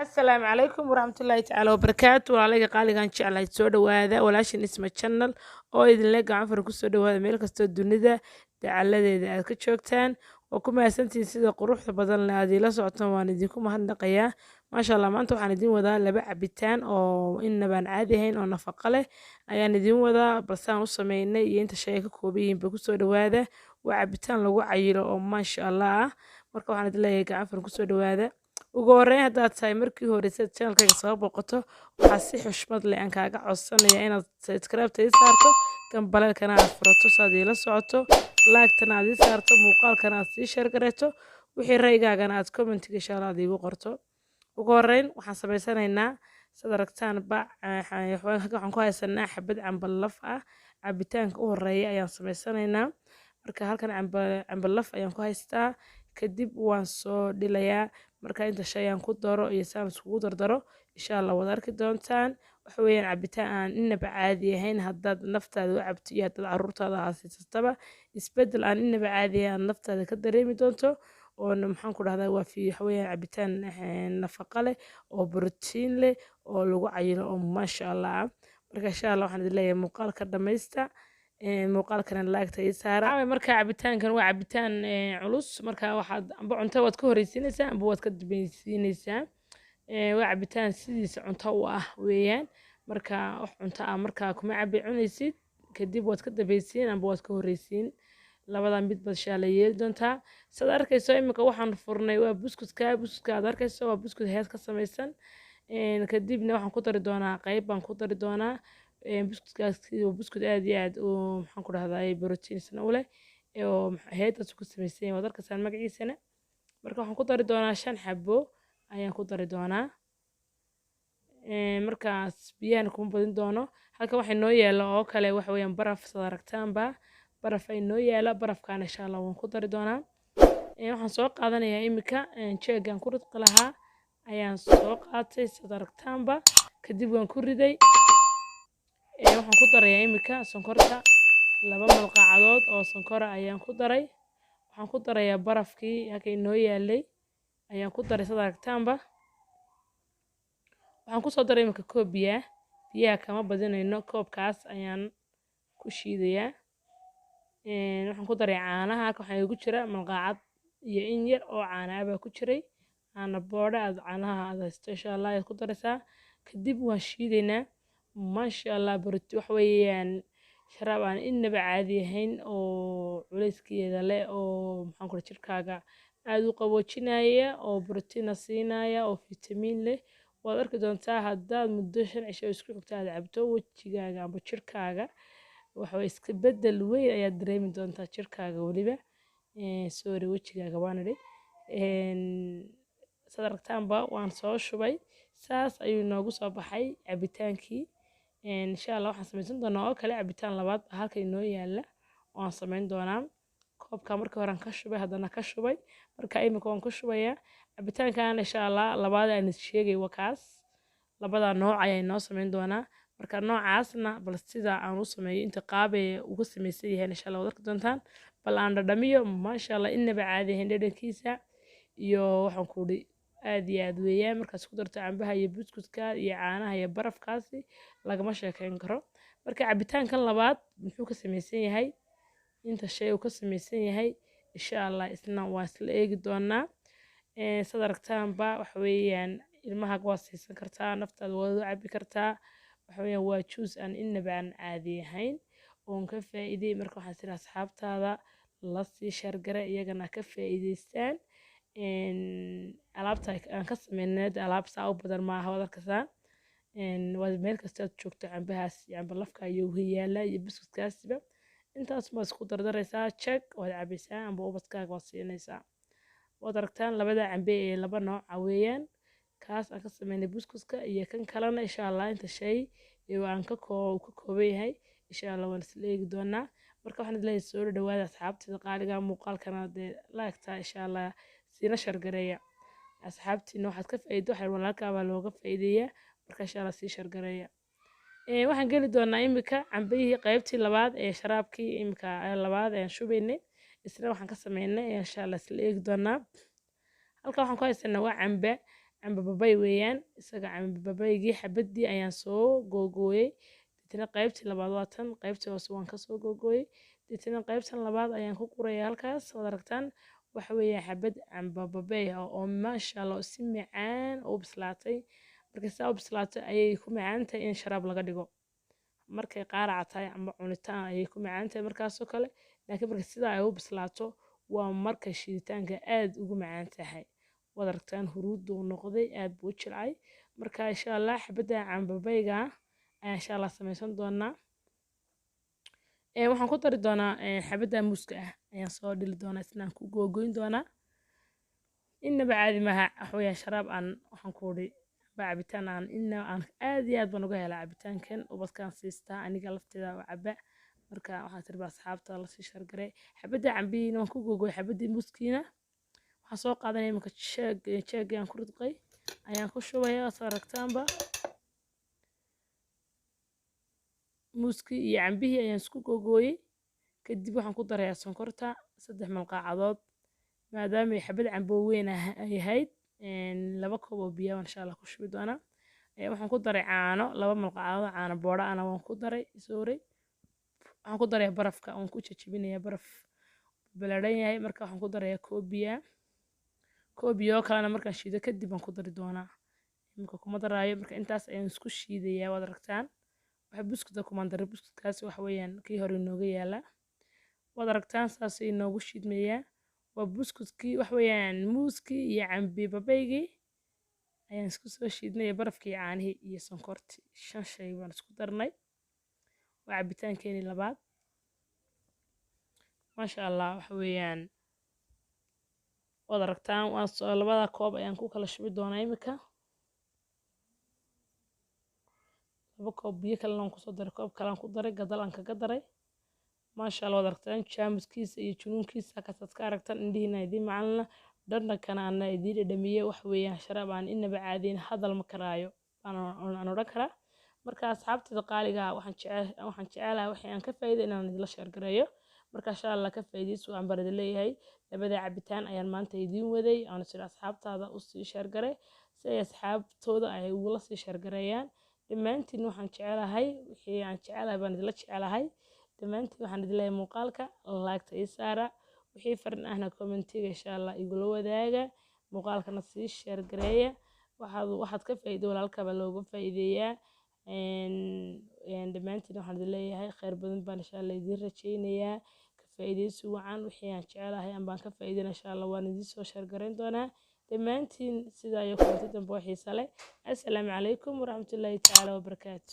السلام عليكم ورحمة الله تعالى وبركاته وعليك قالي كان جeclahay soo dhawaada walaashin isma channel oo idin la gacan far ku soo dhawaada meel kasta dunida dacaladeeda aad ka joogtaan oo ku mahadsantiin sida quruxda badan la aad ila socotaan waan idinku mahadnaqayaa maasha Allah maanta waxaan idin wadaa laba cabitaan oo inaba caadi ahayn oo nafaqo leh ayaan idin wadaa balsaan u sameynay iyo inta shay ka koobiyiin ba ku soo dhawaada waa cabitaan lagu cayilo oo maasha Allah marka waxaan idin leeyahay gacan far ku soo dhawaada ugu horreyn haddaad tahay markii hore sad channelkayga soo boqoto waxaa si xushmad leh aan kaaga codsanayaa inaad subscribe-ta ii saarto gambaleelkana aad furato saad iila socoto like-tana aad ii saarto muuqaalkana aad sii share gareeto wixii ra'yigaagana aad commentiga insha Allah aad iigu qorto ugu horreyn waxaan samaysanaynaa sad aragtaan waxaan ku haysanaa xabad cambalaf ah cabitaanka u horreeya ayaan samaysanaynaa marka halkan cambalaf ayaan ku haystaa kadib waan soo dhilayaa marka inta shay aan ku daro iyo saan iskugu dardaro insha Allah wada arki doontaan waxa weeyaan cabitaan aan inaba caadi ahayn haddaad naftaada u cabto iyo haddaad caruurtaada haysataba isbedel aan inaba caadi ahayn naftaada ka dareemi doonto oo maxaan ku dhahdaa waa waxa weeyaan cabitaan nafaqo leh oo borotiin leh oo lagu cayilo oo maasha Allah marka insha Allah waxaan idin leeyahay muuqaalka dhamaysta muuqaalkana laagta ii saara marka cabitaankan waa cabitaan culus marka waxaad amba cunto waad ka horeysiinaysaa amba waad ka dambaysiinaysaa waa cabitaan sidiisa cunto u ah weeyaan marka wax cunto ah marka kuma cabi cunaysid kadib waad ka dambaysiin amba waad ka horeysiin labadan mid baad insha Allah yeeli doontaa sad arkayso imika waxaan furnay waa buskudka aad arkayso waa buskud heed ka samaysan kadibna waxaan ku dari doonaa qayb baan ku dari doonaa buskudkaas waa buskud aad iyo aad u maxaan ku dhahdaa borotiinsana u leh oo heedaas ku samaysan yahay waad arkaysaan magaciisana marka waxaan ku dari doonaa 5 xabo ayaan ku dari doonaa markaas biyahana kuma badin doono halka waxa noo yaala oo kale waxa weeyaan baraf sad aragtaanba baraf ay noo yaala barafkaana insha Allah waan ku dari doonaa waxaan soo qaadanayaa imika jeegan ku ridqi lahaa ayaan soo qaatay sad aragtaanba kadib waan ku riday waxaan ku darayaa imika sonkorta 2 malqacadood oo sonkor ayaan ku daray waxaan ku darayaa barafkii halkay noo yaalay ayaan ku daray sad aragtaanba waxaan ku soo daray imika koob biyaha kama badinayno koobkaas ayaan ku shiidayaa waxaan ku daray caanaha halka waxaa igu jira malqacad iyo in yar oo caana ah baa ku jiray caana boodha aad caanaha aad haysto insha Allah ayaad ku daraysaa kadib waan shiidaynaa maasha Allah wax weeyaan sharaab aan inaba caadi ahayn oo culeyskeeda leh oo maxaan ku dhahay jirkaaga aad u qaboojinaya oo borotiin siinaya oo fitamiin leh waad arki doontaa haddaad muddo 5 cisho isku xigta aad cabto wajigaaga amba jirkaaga waxa iska bedel weyn ayaad dareemi doontaa jirkaaga waliba sorry wajigaaga waan idhi sad aragtaanba waan soo shubay saas ayuu noogu soo baxay cabitaankii insha Allah waxaan samaysan doonaa oo kale cabitaan labaad halka inoo yaala waan samayn doonaa koobka marka hore aan ka shubay haddana ka shubay marka imika waan ku shubayaa cabitaankan insha Allah labaad aan sheegay waa kaas labada nooc ayay noo samayn doonaa marka noocaasna bal sida aan u sameeyo inta qaabe ugu samaysan yahay insha Allah wada doontaan bal aan dhadhamiyo maasha Allah inaba caadi ahayn dhadhankiisa iyo waxaan ku dhig aad iyo aad weeyaan markaas ku darto cambaha iyo buskudka iyo caanaha iyo barafkaasi lagama sheekayn karo marka cabitaankan labaad muxuu ka samaysan yahay inta shay uu ka samaysan yahay insha Allah isna waa isla eegi doonaa sad aragtaanba waxa weeyaan ilmaha waa siisan kartaa naftaada waa u cabi kartaa waxa weeyaan waa juice aan inaba aan caadi ahayn oo ka faa'iiday marka waxaan sii asxaabtaada la sii shargara iyagana ka faa'iideystaan alaabta aan ka sameynay alaabta u badan ma aha wadarkaasaan waa meel kasta aad joogto cambahaas cambalafka iyo yaala iyo buskudkaasba intaas ma isku dardaraysaa check waad cabaysaa amba ubadkaaga waad siinaysaa waad aragtaan labada cambe ee laba nooc weeyaan kaas aan ka sameynay buskudka iyo kan kalena insha Allah inta shay aan ka kooban yahay insha Allah waan isla eegi doonaa marka waxaan leeyahay soo dhawaada asxaabtida qaaliga muuqaalkana like-ta insha Allah sina shargareeya asxaabtiina waxaad ka faa'iido waxa walaalkaa baa looga faa'iideeyaa marka insha Allah sii shargareeya waxaan geli doonaa imika cambihii qaybtii labaad ee sharaabkii imika labaad ee shubaynay isla waxaan ka sameynay insha Allah isla eegi doonaa halka waxaan ku haysanaa waa cambe camba babay weeyaan isaga camba babaygii xabadii ayaan soo googooyay deetana qaybtii labaad waa tan qaybtii hoose waan kasoo googooyay deetana qaybtan labaad ayaan ku guraya halkaas waad aragtaan waxa weeye xabad camba babay ah oo maasha Allah si macaan oo bislaatay markay saa u bislaatay ayay ku macaan tahay in sharaab laga dhigo markay qaaraca tahay ama cunitaan ayay ku macaan tahay markaasoo kale laakiin marka sidaa ay u bislaato waa marka shiiditaanka aad ugu macaan tahay waad aragtaan huruudda uu noqday aad buu u jilcay marka insha Allah xabadda camba babayga ayaan insha Allah samaysan doonaa waxaan ku dari doonaa xabadda muuska ah ayaan soo dhili doonaa isnaan ku googoyn doonaa inaba caadi maaha waxweeyaan sharaab aan waxaan ku udhi cabitaan aan inaba aan aad iyo aad baan uga helaa cabitaankan ubadkaan siistaa aniga lafteeda oo caba marka waxaa tiri baa asxaabta lasii shargaray xabadda cambihiina waan ku googooy xabaddii muuskiina waxaan soo qaadanaya iminka jeeg ayaan ku ridqay ayaan ku shubaya waad aragtaanba muuskii iyo cambihii ayaan isku googooyey kadib waxaan ku darayaa sonkorta 3 malqaacadood maadaama ay xabad cambo weyn ay ahayd 2 koob oo biyo insha Allah ku shubi doonaa waxaan ku daray caano 2 malqaacadood caano boodha ana waan ku daray sooray waxaan ku daray barafka waan ku jajabinayaa baraf balaadhan yahay marka waxaan ku darayaa koob biyo kalena markaan shiido kadib aan ku dari doonaa iminka kuma daraayo marka intaas ayaan isku shiidayaa waad aragtaan waxa buskudka kumaan daray buskudkaasi waxa weeyaan kii hore inooga yaala waad aragtaan saas ay inoogu shiidmayaa waa buskudkii wax weeyaan muuskii iyo cambi babaygii ayaan isku soo shiidnay barafkii caanihii iyo sonkortii 5 shay baan isku darnay waa cabitaankeenii labaad maasha Allah waxa weeyaan waad aragtaan waan soo labada koob ayaan ku kala shubi doonaa imika 2 koob biyo kale aan ku soo daray koob kale aan ku daray gadal aan kaga daray maasha Allah waad aragtaan jaamuskiisa iyo junuunkiisa kasaad ka aragtaan indhihiina idin macalina dhandhankana ana idin dhadhamiyay wax weeyaan sharaab aan inaba caadiin hadal ma karaayo aan odhan karaa marka asxaabtayda qaaliga waxaan jecelahay waxay aan ka faa'iido inaan idin la share gareeyo marka insha Allah ka faa'iideyso aan barada leeyahay labada cabitaan ayaan maanta idin waday aan sida asxaabtaada u sii share garay si ay asxaabtooda ay ugu la sii share gareeyaan dhammaantiin waxaan jecelahay wixii aan jecelahay baan idin la jecelahay dhammaantiin waxaan idin leeyahay muuqaalka like-ta ii saara wixii farin ahna commentiga insha Allah igula wadaaga muuqaalkana sii share gareeya waxaad ka faa'iido walaalkaba looga faa'iideeyaa dhammaantiin waxaan idin leeyahay khayr badan baan insha Allah idin rajaynayaa ka faa'iideysi wacan wixii aan jecelahay aan baan ka faa'iideyna insha Allah waan idin soo share gareyn doonaa dhammaantiin sidaa iyo kulanti dambe oo xiiso leh assalaamu calaykum waraxmatullaahi tacaala wabarakaatu